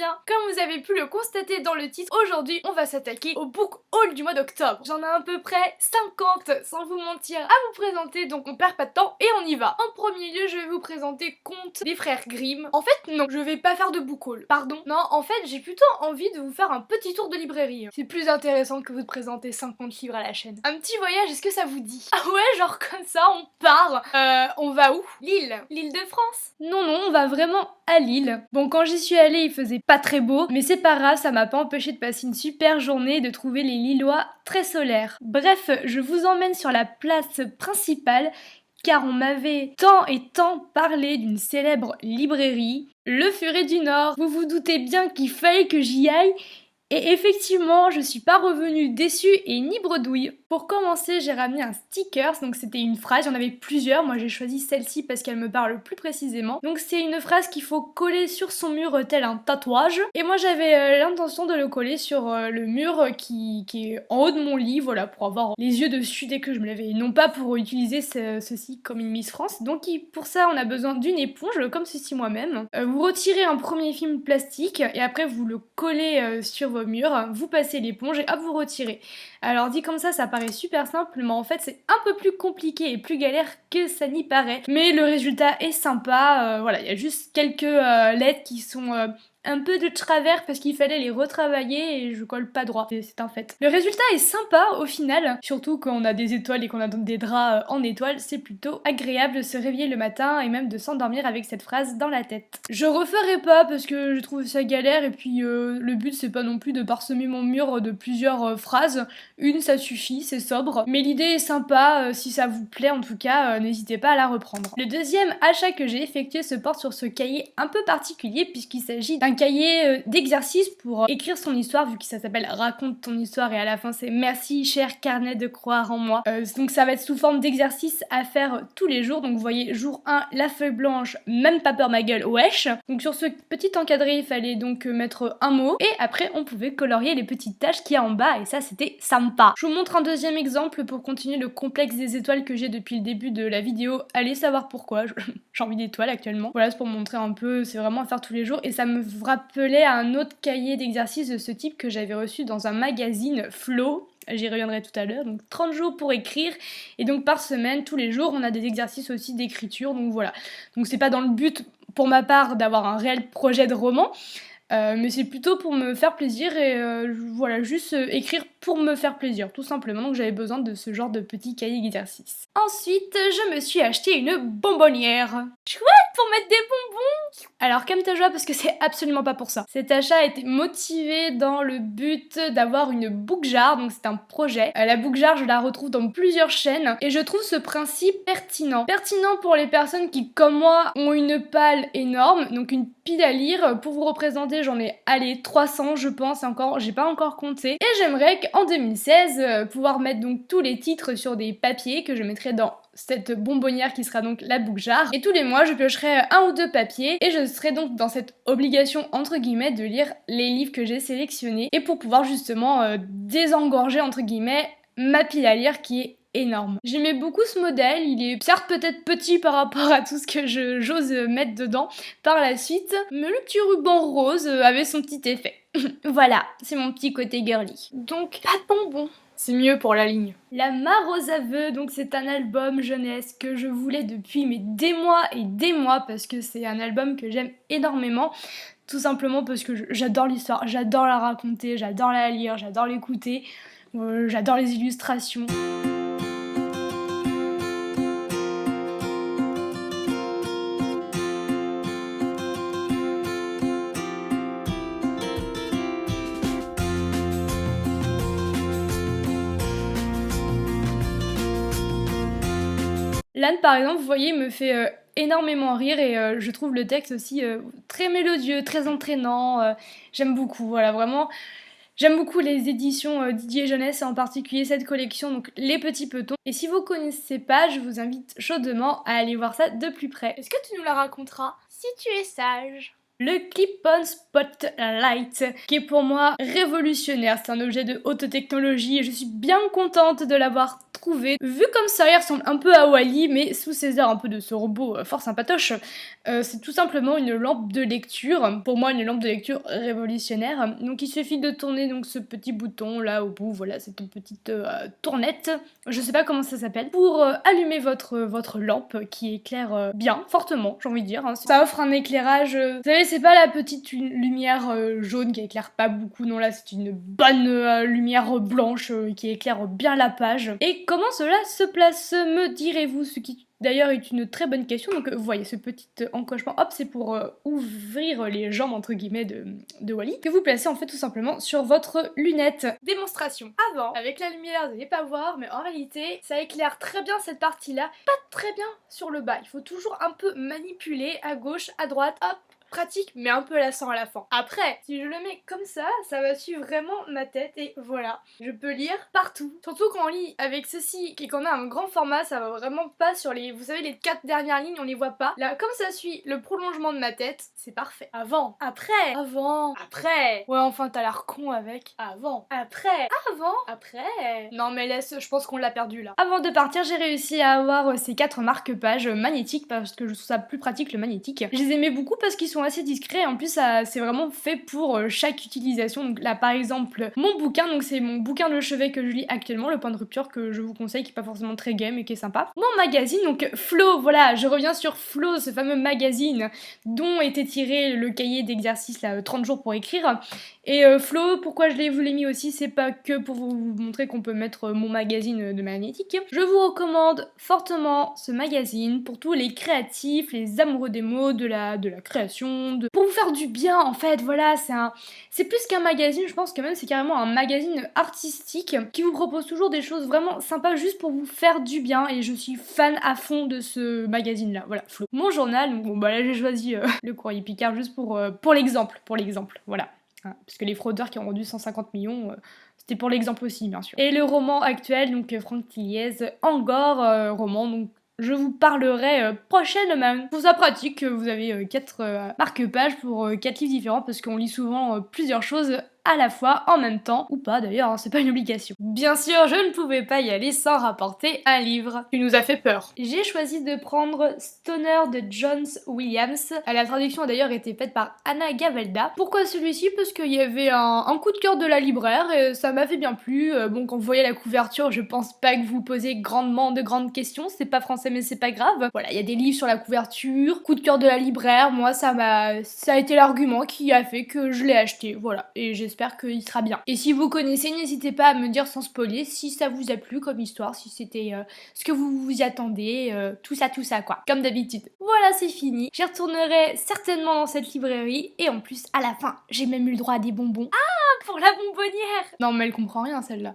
bien. Comme vous avez pu le constater dans le titre, aujourd'hui on va s'attaquer au book haul du mois d'octobre. J'en ai à peu près 50 sans vous mentir à vous présenter, donc on perd pas de temps et on y va. En premier lieu je vais vous présenter Contes des frères Grimm. En fait non, je vais pas faire de book haul, pardon. Non, en fait j'ai plutôt envie de vous faire un petit tour de librairie. C'est plus intéressant que vous de présenter 50 livres à la chaîne. Un petit voyage, est-ce que ça vous dit? Ah ouais, genre comme ça on part. On va où? Lille. L'île de France? Non, on va vraiment à Lille. Bon, quand j'y suis allée, il faisait pas très beau, mais c'est pas grave, ça m'a pas empêché de passer une super journée et de trouver les Lillois très solaires. Bref, je vous emmène sur la place principale, car on m'avait tant et tant parlé d'une célèbre librairie, Le Furet du Nord. Vous vous doutez bien qu'il fallait que j'y aille, et effectivement, je suis pas revenue déçue et ni bredouille. Pour commencer, j'ai ramené un sticker, donc c'était une phrase, j'en avais plusieurs, moi j'ai choisi celle-ci parce qu'elle me parle plus précisément. Donc c'est une phrase qu'il faut coller sur son mur tel un tatouage, et moi j'avais l'intention de le coller sur le mur qui est en haut de mon lit, voilà, pour avoir les yeux dessus dès que je me lève, et non pas pour utiliser ceci comme une Miss France. Donc pour ça on a besoin d'une éponge, comme ceci moi-même. Vous retirez un premier film plastique, et après vous le collez sur vos murs, vous passez l'éponge et hop vous retirez. Alors dit comme ça paraît super simple, mais en fait c'est un peu plus compliqué et plus galère que ça n'y paraît. Mais le résultat est sympa, voilà, il y a juste quelques lettres qui sont un peu de travers parce qu'il fallait les retravailler et je colle pas droit, c'est un fait. Le résultat est sympa au final, surtout quand on a des étoiles et qu'on a des draps en étoiles, c'est plutôt agréable de se réveiller le matin et même de s'endormir avec cette phrase dans la tête. Je referai pas parce que je trouve ça galère et puis le but c'est pas non plus de parsemer mon mur de plusieurs phrases, une ça suffit, c'est sobre, mais l'idée est sympa, si ça vous plaît en tout cas, n'hésitez pas à la reprendre. Le deuxième achat que j'ai effectué se porte sur ce cahier un peu particulier puisqu'il s'agit d'un cahier d'exercice pour écrire son histoire, vu que ça s'appelle Raconte ton histoire et à la fin c'est merci cher carnet de croire en moi. Donc ça va être sous forme d'exercice à faire tous les jours. Donc vous voyez jour 1 la feuille blanche, même pas peur ma gueule, wesh. Donc sur ce petit encadré il fallait donc mettre un mot et après on pouvait colorier les petites taches qu'il y a en bas et ça c'était sympa. Je vous montre un deuxième exemple pour continuer le complexe des étoiles que j'ai depuis le début de la vidéo. Allez savoir pourquoi, j'ai envie d'étoiles actuellement. Voilà, c'est pour montrer un peu, c'est vraiment à faire tous les jours et ça me rappelait à un autre cahier d'exercice de ce type que j'avais reçu dans un magazine Flow. J'y reviendrai tout à l'heure, donc 30 jours pour écrire, et donc par semaine, tous les jours, on a des exercices aussi d'écriture, donc voilà. Donc c'est pas dans le but, pour ma part, d'avoir un réel projet de roman, mais c'est plutôt pour me faire plaisir et voilà, juste écrire pour me faire plaisir, tout simplement. Donc j'avais besoin de ce genre de petit cahier d'exercice. Ensuite, je me suis acheté une bonbonnière. Chouette, pour mettre des bonbons. Alors calme ta joie parce que c'est absolument pas pour ça. Cet achat a été motivé dans le but d'avoir une book jar, donc c'est un projet. La book jar, je la retrouve dans plusieurs chaînes et je trouve ce principe pertinent. Pertinent pour les personnes qui, comme moi, ont une palle énorme, donc une pile à lire. Pour vous représenter, j'en ai, allez, 300 je pense, encore, j'ai pas encore compté. Et j'aimerais qu'en 2016, pouvoir mettre donc tous les titres sur des papiers que je mettrai dans cette bonbonnière qui sera donc la book jar. Et tous les mois, je piocherai un ou deux papiers et je serai donc dans cette obligation entre guillemets de lire les livres que j'ai sélectionnés et pour pouvoir justement désengorger entre guillemets ma pile à lire qui est énorme. J'aimais beaucoup ce modèle, il est certes peut-être petit par rapport à tout ce que j'ose mettre dedans par la suite, mais le petit ruban rose avait son petit effet. Voilà, c'est mon petit côté girly. Donc, pas de bonbons. C'est mieux pour la ligne. La Mare aux aveux, donc c'est un album jeunesse que je voulais depuis mais des mois et des mois parce que c'est un album que j'aime énormément. Tout simplement parce que j'adore l'histoire, j'adore la raconter, j'adore la lire, j'adore l'écouter, j'adore les illustrations. L'âne par exemple, vous voyez, me fait énormément rire et je trouve le texte aussi très mélodieux, très entraînant, j'aime beaucoup, voilà, vraiment, j'aime beaucoup les éditions Didier Jeunesse et en particulier cette collection, donc Les Petits Petons. Et si vous connaissez pas, je vous invite chaudement à aller voir ça de plus près. Est-ce que tu nous la raconteras si tu es sage? Le Clip-on Spotlight, qui est pour moi révolutionnaire. C'est un objet de haute technologie et je suis bien contente de l'avoir trouvé. Vu comme ça, il ressemble un peu à Wall-E, mais sous ses airs un peu de ce robot fort sympatoche. C'est tout simplement une lampe de lecture. Pour moi, une lampe de lecture révolutionnaire. Donc il suffit de tourner donc ce petit bouton là au bout, voilà, cette petite tournette, je sais pas comment ça s'appelle, pour allumer votre lampe qui éclaire bien, fortement, j'ai envie de dire. Hein. Ça offre un éclairage, vous savez, c'est pas la petite lumière jaune qui éclaire pas beaucoup, non là c'est une bonne lumière blanche qui éclaire bien la page. Et comment cela se place, me direz-vous, ce qui d'ailleurs est une très bonne question. Donc vous voyez ce petit encochement, hop, c'est pour ouvrir les jambes entre guillemets de Wall-E, que vous placez en fait tout simplement sur votre lunette. Démonstration avant, avec la lumière vous n'allez pas voir, mais en réalité ça éclaire très bien cette partie là, pas très bien sur le bas, il faut toujours un peu manipuler à gauche, à droite, hop, pratique mais un peu lassant à la fin. Après, si je le mets comme ça va suivre vraiment ma tête et voilà, je peux lire partout. Surtout quand on lit avec ceci et qu'on a un grand format, ça va vraiment pas sur les, vous savez, les 4 dernières lignes, on les voit pas. Là, comme ça suit le prolongement de ma tête, c'est parfait. Avant, après, avant, après. Ouais, enfin t'as l'air con avec. Avant, après, avant, après. Non mais laisse, je pense qu'on l'a perdu là. Avant de partir, j'ai réussi à avoir ces 4 marque-pages magnétiques parce que je trouve ça plus pratique le magnétique. Je les aimais beaucoup parce qu'ils sont assez discrets, en plus c'est vraiment fait pour chaque utilisation. Donc là par exemple mon bouquin, donc c'est mon bouquin de chevet que je lis actuellement, le point de rupture que je vous conseille, qui est pas forcément très game et qui est sympa. Mon magazine, donc Flo, voilà, je reviens sur Flo, ce fameux magazine dont était tiré le cahier d'exercice là, 30 jours pour écrire. Et Flo, pourquoi je vous l'ai mis aussi, c'est pas que pour vous montrer qu'on peut mettre mon magazine de magnétique. Je vous recommande fortement ce magazine pour tous les créatifs, les amoureux des mots, de la création, pour vous faire du bien en fait, voilà, c'est plus qu'un magazine, je pense que même c'est carrément un magazine artistique qui vous propose toujours des choses vraiment sympas juste pour vous faire du bien, et je suis fan à fond de ce magazine là, voilà, Flo. Mon journal, donc bon bah là j'ai choisi le Courrier Picard juste pour l'exemple, voilà. Hein, parce que les fraudeurs qui ont vendu 150 millions, c'était pour l'exemple aussi bien sûr. Et le roman actuel, donc Franck Tilliez, Angor, roman donc je vous parlerai prochainement. Je trouve ça pratique que vous avez 4 marque-pages pour 4 livres différents parce qu'on lit souvent plusieurs choses à la fois, en même temps, ou pas d'ailleurs, hein, c'est pas une obligation. Bien sûr, je ne pouvais pas y aller sans rapporter un livre qui nous a fait peur. J'ai choisi de prendre Stoner de John Williams. La traduction a d'ailleurs été faite par Anna Gavelda. Pourquoi celui-ci? Parce qu'il y avait un coup de cœur de la libraire et ça m'a fait bien plu. Bon, quand vous voyez la couverture, je pense pas que vous posez grandement de grandes questions, c'est pas français mais c'est pas grave. Voilà, il y a des livres sur la couverture, coup de cœur de la libraire, moi ça a été l'argument qui a fait que je l'ai acheté, voilà, et j'espère qu'il sera bien. Et si vous connaissez, n'hésitez pas à me dire sans spoiler si ça vous a plu comme histoire, si c'était ce que vous vous y attendez, tout ça quoi, comme d'habitude. Voilà, c'est fini. J'y retournerai certainement dans cette librairie, et en plus, à la fin, j'ai même eu le droit à des bonbons. Ah, pour la bonbonnière! Non mais elle comprend rien celle-là.